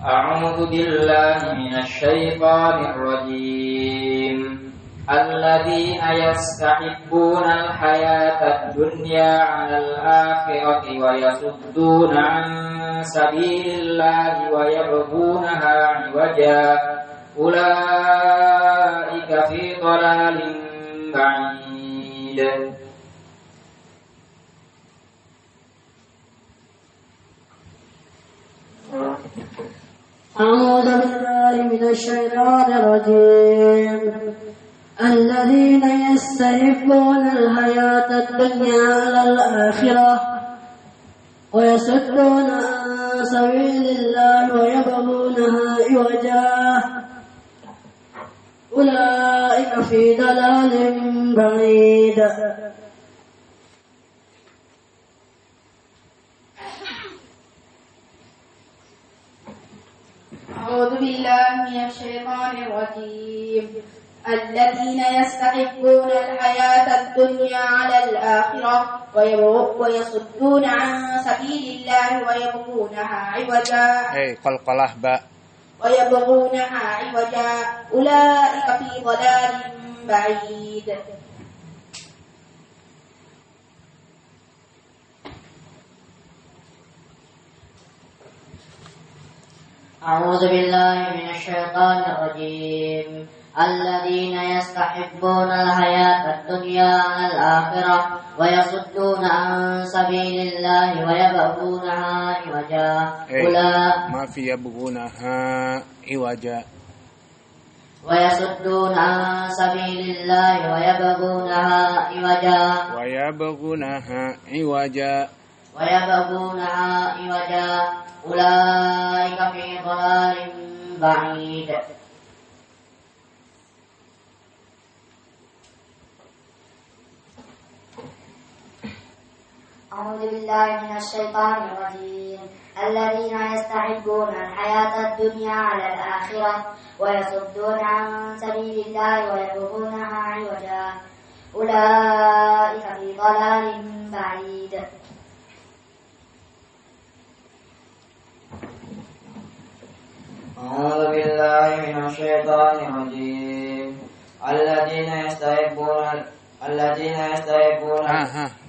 أعوذ بالله من الشيطان الرجيم الذين يستحبون الحياة الدنيا على الآخرة ويصدون عن سبيل الله ويبغونها عوجا أولئك في ضلال بعيد. أعوذ بالله من الشيطان الرجيم الذين يستحبون الحياة الدنيا على الآخرة ويصدون عن سبيل الله ويبغونها عوجا أولئك في ضلال بعيد. أعوذ بالله من الشيطان الرجيم الذين يستحبون الحياة الدنيا على الآخرة ويصدون عن سبيل الله ويبغونها عوجا ويبغونها عوجا أولئك في ضلال بعيد. أعوذ بالله من الشيطان الرجيم الذين يستحبون الحياة الدنيا على الآخرة ويصدون عن سبيل الله ويبغونها عوجا ما في يبغونها عوجا ويصدون عن سبيل الله ويبغونها عوجا أولئك في ضلال بعيد. أعوذ بالله من الشيطان الرجيم الذين يستحبون الحياة الدنيا على الآخرة ويصدون عن سبيل الله ويبغونها عوجا أولئك في ضلال بعيد. أعوذ بالله من الشيطان الرجيم الذين يستحبون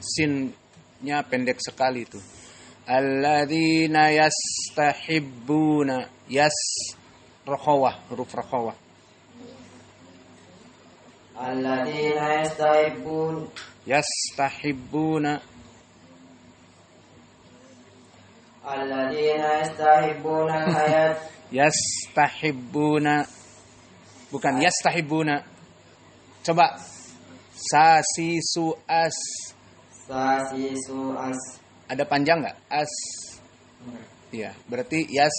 sinnya pendek sekali tuh. Alladzina yastahibbuna rakhawah, huruf rakhawah. Alladzina yastahibbuna al-hayat yastahibbuna, bukan yastahibbuna. Coba sasisu as. Ada panjang nggak? As. Iya, berarti yas.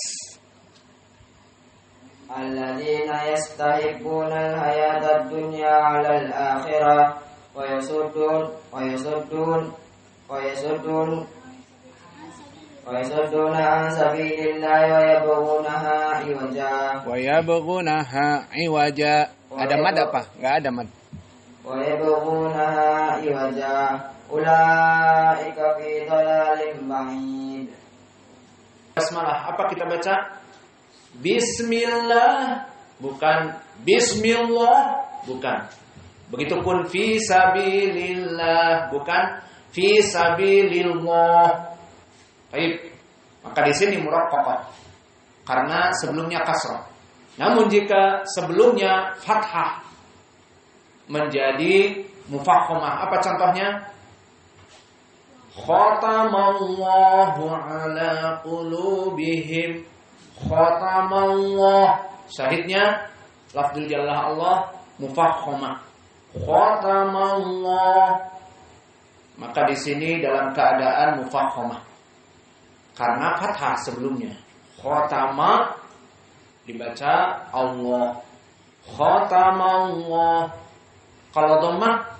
Alladzina yastahibbuna al-hayata ad-dunya 'ala al-akhirah wa yasudduna an sabilillahi wa yabghunaha iwaja. Ada mad apa? Enggak ada mad. Wa yabghunaha iwaja. Ulaika fi dhalalin ba'id. Basmalah, apa kita baca? Bismillah, bukan Bismillah, bukan. Begitupun fi sabilillah, bukan fi sabilillah. Baik, maka di sini muraqqaqah karena sebelumnya kasrah. Namun jika sebelumnya fathah menjadi mufakhamah, apa contohnya? Khatamallahu ala qulubihim. Khatamallah, syahidnya lafzul jallah Allah mufakhamah. Khatamallah, maka di sini dalam keadaan mufakhamah karena fathah sebelumnya. Khatama dibaca Allah. Khatamallah. Kalau dhammah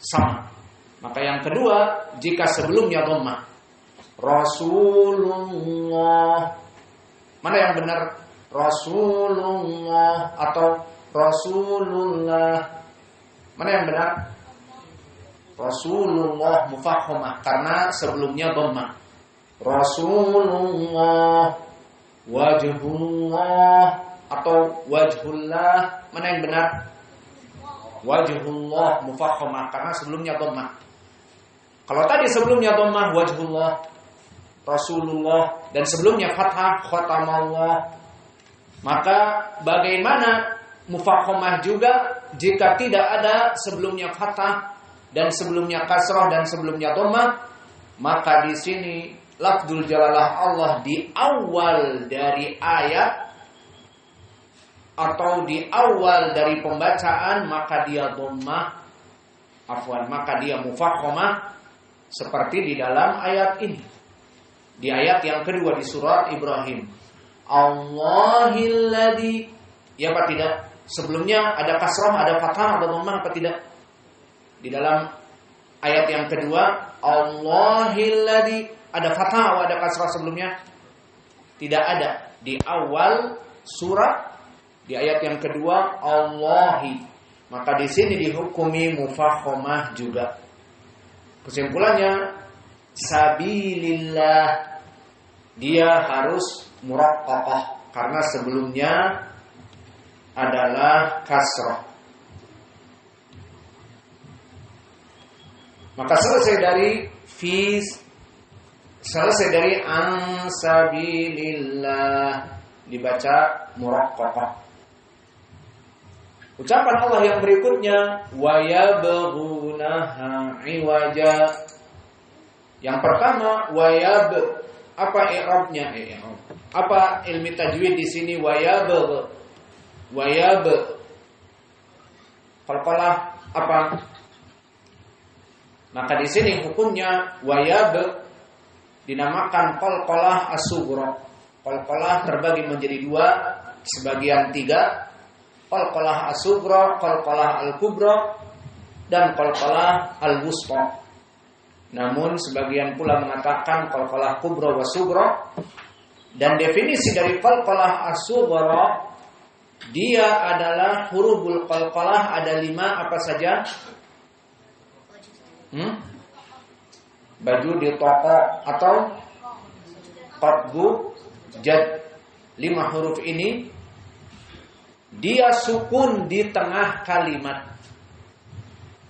sama. Maka yang kedua, jika sebelumnya dhammah, Rasulullah. Mana yang benar? Rasulullah atau Rasulullah? Mana yang benar? Rasulullah mufakhamah karena sebelumnya dhammah. Rasulullah. wajhullah atau wajhullah, mana yang benar? Wajhullah mufakhamah karena sebelumnya dhammah. Kalau tadi sebelumnya dhammah wajhullah, Rasulullah, dan sebelumnya fathah khatamallah, maka bagaimana mufakhamah juga jika tidak ada sebelumnya fathah dan sebelumnya kasrah dan sebelumnya dhammah? Maka di sini lafdzul jalalah Allah di awal dari ayat atau di awal dari pembacaan, maka dia dhammah, maka dia mufakhamah seperti di dalam ayat ini. Di ayat yang kedua di surat Ibrahim. Allahilladzi, ya apa tidak? Sebelumnya ada kasrah, ada fathah, ada dhammah apa tidak? Di dalam ayat yang kedua, Allahilladzi, ada fathah atau ada kasrah sebelumnya? Tidak ada. Di awal surat, di ayat yang kedua, Allahi, maka di sini dihukumi mufakhamah juga. Kesimpulannya, sabilillah, dia harus muraqqaqah karena sebelumnya adalah kasrah. Maka selesai dari ansabilillah dibaca muraqqaqah. Ucapan Allah yang berikutnya, wa yabghunaha iwaja. Yang pertama, wa yab, apa i'rabnya? Apa ilmi tajwid di sini? Wa yab, qalqalah apa? Maka di sini hukumnya wa yab dinamakan qalqalah as-sughra. Qalqalah terbagi menjadi dua, sebagian tiga. Qalqalah as-sughra, qalqalah al-kubra, dan qalqalah al-wusta. Namun sebagian pula mengatakan qalqalah kubra wa sughra. Dan definisi dari qalqalah as-sughra, dia adalah huruful qalqalah ada 5 apa saja? Baju di toko atau qatbu jad. 5 huruf ini dia sukun di tengah kalimat.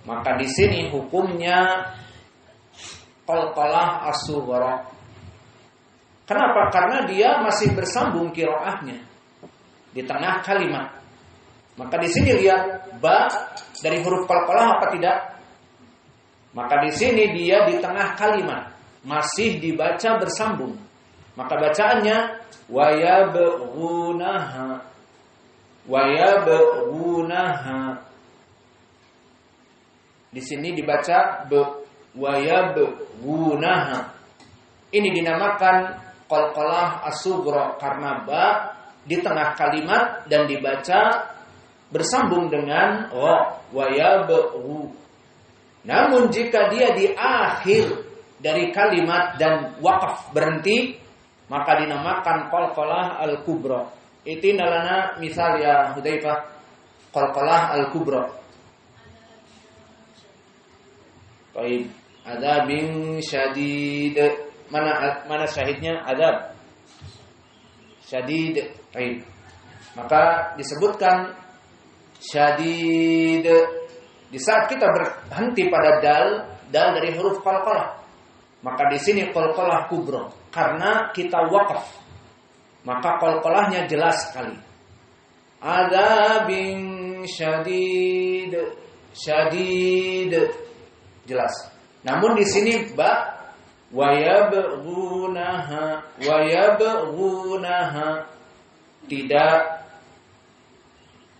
Maka di sini hukumnya qalqalah as-sughra. Kenapa? Karena dia masih bersambung qiraahnya di tengah kalimat. Maka di sini lihat ba dari huruf qalqalah apa tidak? Maka di sini dia di tengah kalimat masih dibaca bersambung. Maka bacaannya wa yabghunaha, wa yabghunaha. Di sini dibaca wa yabghunaha. Ini dinamakan qalqalah as-sughra karena ba di tengah kalimat dan dibaca bersambung dengan ra, wa yabghu. Namun jika dia di akhir dari kalimat dan waqaf berhenti, maka dinamakan qalqalah al-kubra. Itu nalana misal ya Hudzaifah, qalqalah al-kubra. Baik, adzabin syadid. Mana syahidnya? Adzab syadid. Baik. Maka disebutkan syadid di saat kita berhenti pada dal dari huruf qalqalah. Maka di sini qalqalah kubra karena kita waqaf. Maka qalqalahnya jelas sekali. Adzabin syadid, syadid jelas. Namun di sini ba wa yabghunaha tidak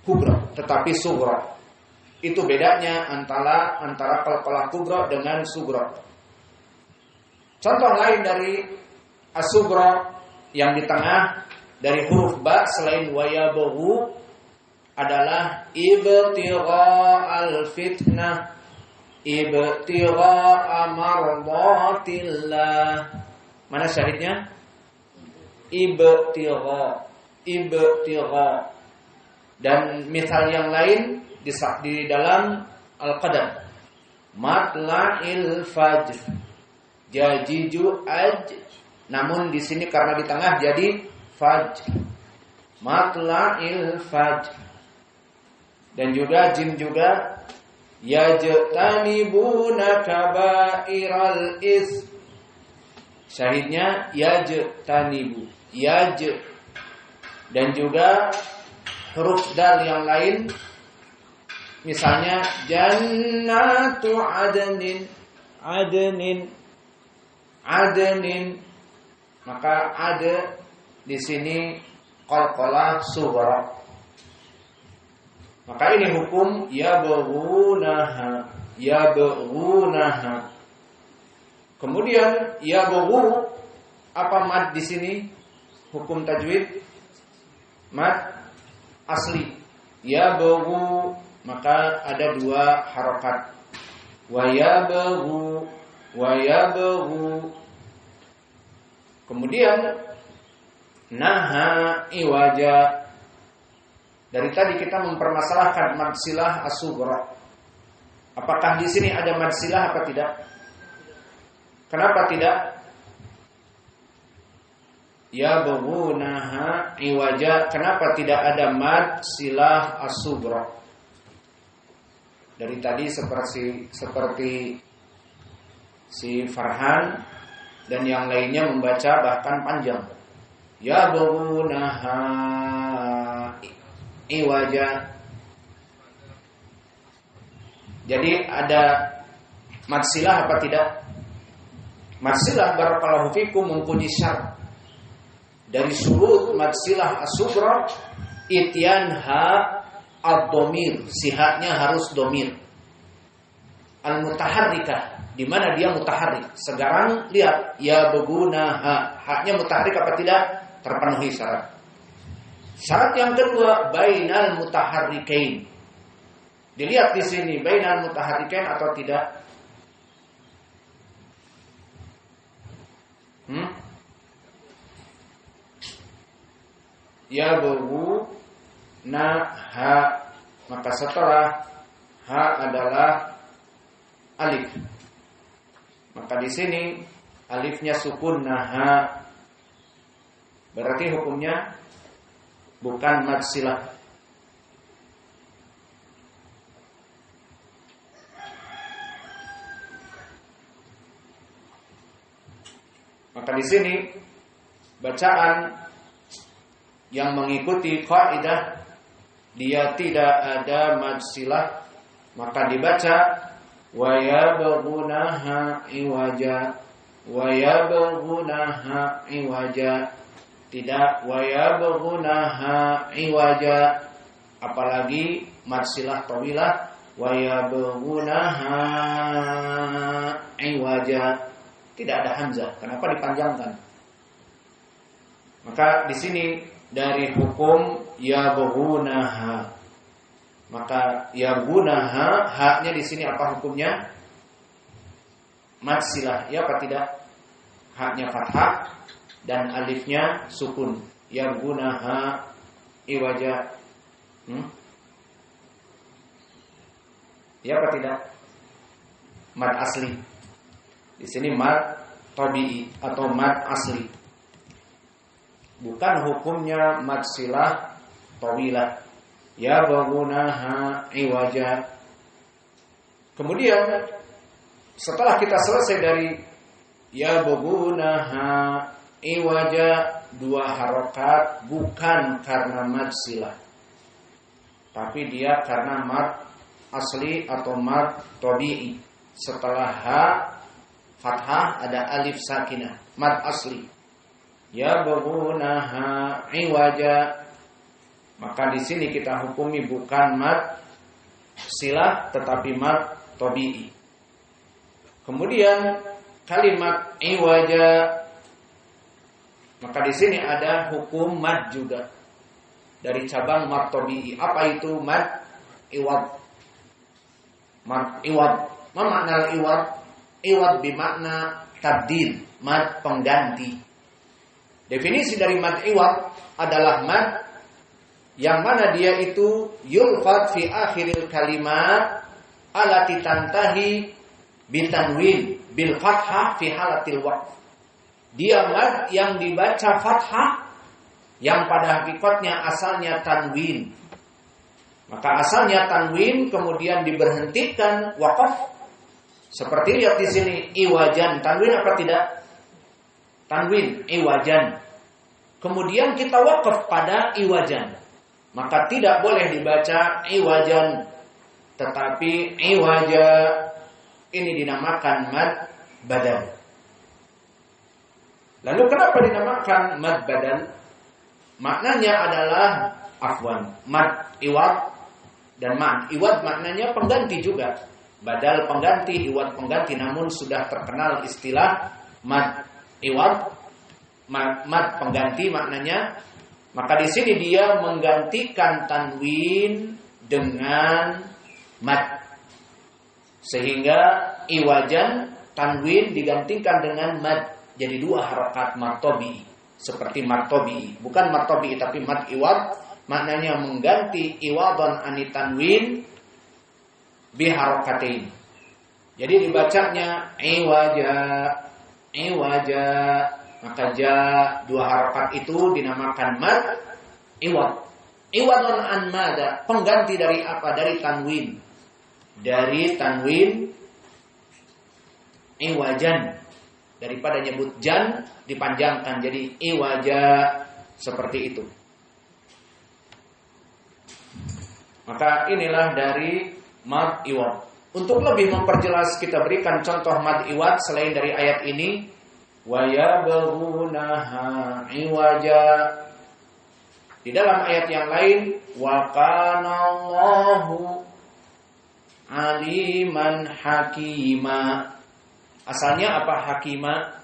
kubra tetapi sughra. Itu bedanya antara qalqalah kubra dengan sughra. Contoh lain dari as-sughra yang di tengah dari huruf ba selain wa yabghu adalah ibtigha'al fitnah, ibtigha'a mardatillah. Mana syahidnya? Ibtigha. Dan misal yang lain di dalam Al-Qadam. Matla'il fajr. Jajiju aj. Namun di sini karena di tengah jadi fajr. Matla'il fajr. Dan juga jim juga yajtanibuna kabairal is. Syahidnya yajtanibu. Yaj. Dan juga huruf dal yang lain, misalnya jannatu adnin, maka ada di sini qalqalah sughra. Maka ini hukum yabghunaha. Kemudian yabghu, apa mad di sini? Hukum tajwid mad asli. Yabghu, maka ada dua harokat. Wa yabghu. Kemudian naha iwaja. Dari tadi kita mempermasalahkan mad silah as-sughra. Apakah di sini ada mad silah apa tidak? Kenapa tidak? Yabghunaha iwaja. Kenapa tidak ada mad silah as-sughra? Dari tadi seperti si Farhan dan yang lainnya membaca bahkan panjang. Yabghunaha iwaja. Jadi ada mad silah apa tidak? Mad silah barakallahu fikum mempunyai syarat. Dari syurut mad silah as-sughra ityan ha ad-dhamir, si ha-nya harus dhamir. Al-mutaharrikah, di mana dia mutaharrik. Sekarang lihat yabghunaha, ha-nya mutaharrik apa tidak? Terpenuhi syarat. Syarat yang kedua bainal mutaharrikain. Dilihat di sini bainal mutaharrikain atau tidak? Yabghunaha, maka setelah ha adalah alif. Maka di sini alifnya sukun naha. Berarti hukumnya bukan mad silah. Maka di sini bacaan yang mengikuti kaidah dia tidak ada mad silah, maka dibaca wa yabghunaha iwaja, wa yabghunaha iwaja. Tidak wa yabghunaha iwaja, apalagi mad silah tawilah wa yabghunaha iwaja. Tidak ada hamzah. Kenapa dipanjangkan? Maka di sini dari hukum yabghunaha. Maka yabghunaha, ha-nya di sini apa hukumnya? Mad silah, ya apa tidak? Ha-nya fathah dan alifnya sukun. Yabghunaha iwaja. Ya apa tidak? Mad asli. Di sini mad tabi'i atau mad asli. Bukan hukumnya mad silah tawilah. Yabghunaha iwaja. Kemudian setelah kita selesai dari yabghunaha iwaja, dua harokat, bukan karena mad silah, tapi dia karena mad asli atau mad tabi'i. Setelah ha fathah ada alif sakinah, mad asli. Yabghunaha iwaja. Maka di sini kita hukumi bukan mad silah tetapi mad tabi'i. Kemudian kalimat iwaja, maka di sini ada hukum mad juga dari cabang mad tabi'i. Apa itu mad iwad? Mad iwad. Apa makna iwad? Iwad bermakna tabdil, mad pengganti. Definisi dari mad iwad adalah mad yang mana dia itu yulfat fi akhiril kalimat alati tantahi bitanwin bil fathah fi halatil waqf. Dia mad yang dibaca fathah yang pada hakikatnya asalnya tanwin. Maka asalnya tanwin kemudian diberhentikan waqaf. Seperti lihat di sini iwajan, tanwin apa tidak? Tanwin, iwajan. Kemudian kita waqaf pada iwajan. Maka tidak boleh dibaca iwajan, tetapi iwaja. Ini dinamakan mad badal. Lalu kenapa dinamakan mad badal? Maknanya adalah mad iwad, dan mad iwad maknanya pengganti juga. Badal pengganti, iwad pengganti, namun sudah terkenal istilah mad iwad, mad pengganti maknanya. Maka di sini dia menggantikan tanwin dengan mad, sehingga iwajan tanwin digantikan dengan mad, jadi 2 harakat mad tabi'i, seperti mad tabi'i, bukan mad tabi'i tapi mad iwad, maknanya mengganti iwadon ani tanwin biharakatain. Jadi dibacanya iwaja, maka ja 2 harakat itu dinamakan mad iwad. Iwadon an mada, pengganti dari apa? Dari tanwin. Dari tanwin iwajan. Daripada nyebut jan dipanjangkan jadi iwaja, seperti itu. Maka inilah dari mad iwad. Untuk lebih memperjelas kita berikan contoh mad iwad selain dari ayat ini. Wa yabghunaha iwaja. Di dalam ayat yang lain, wa kana Allahu aliman hakima. Asalnya apa hakima?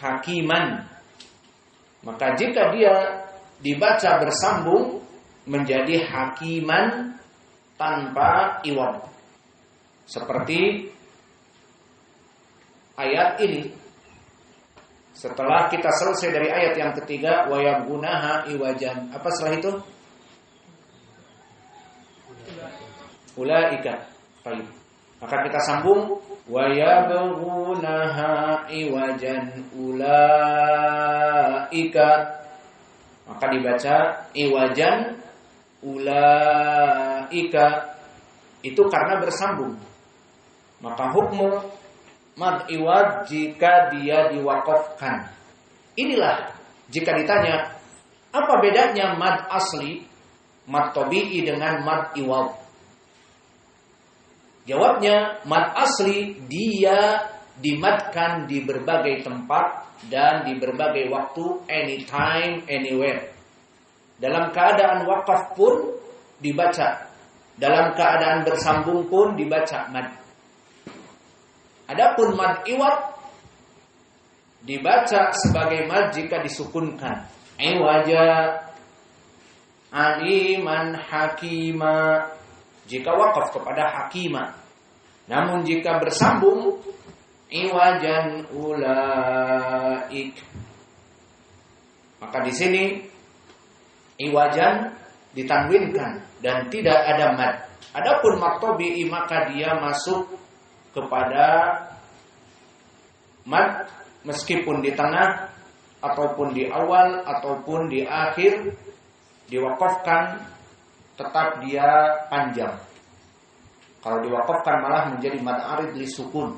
Hakiman. Maka jika dia dibaca bersambung menjadi hakiman tanpa iwad, seperti ayat ini. Setelah kita selesai dari ayat yang ketiga, wa yabghunaha iwajan. Apa setelah itu? Ulaika. Baik. Maka kita sambung, wa yabghunaha iwajan ulaika. Maka dibaca iwajan ulaika. Itu karena bersambung. Maka hukum mad iwad jika dia diwakafkan. Inilah jika ditanya apa bedanya mad asli, mad tabi'i dengan mad iwad. Jawabnya, mad asli dia dimadkan di berbagai tempat dan di berbagai waktu, anytime, anywhere. Dalam keadaan wakaf pun dibaca, dalam keadaan bersambung pun dibaca mad. Adapun mad iwad dibaca sebagai mad jika disukunkan. Iwaja aliman hakima jika wakaf kepada hakima. Namun jika bersambung iwajan ulaik. Maka di sini iwajan ditanwinkan dan tidak ada mad. Adapun mad tabi'i maka dia masuk kepada mad meskipun di tengah ataupun di awal ataupun di akhir diwakafkan tetap dia panjang. Kalau diwakafkan malah menjadi mad arid li sukun.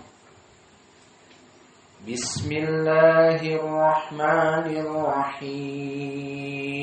Bismillahirrahmanirrahim.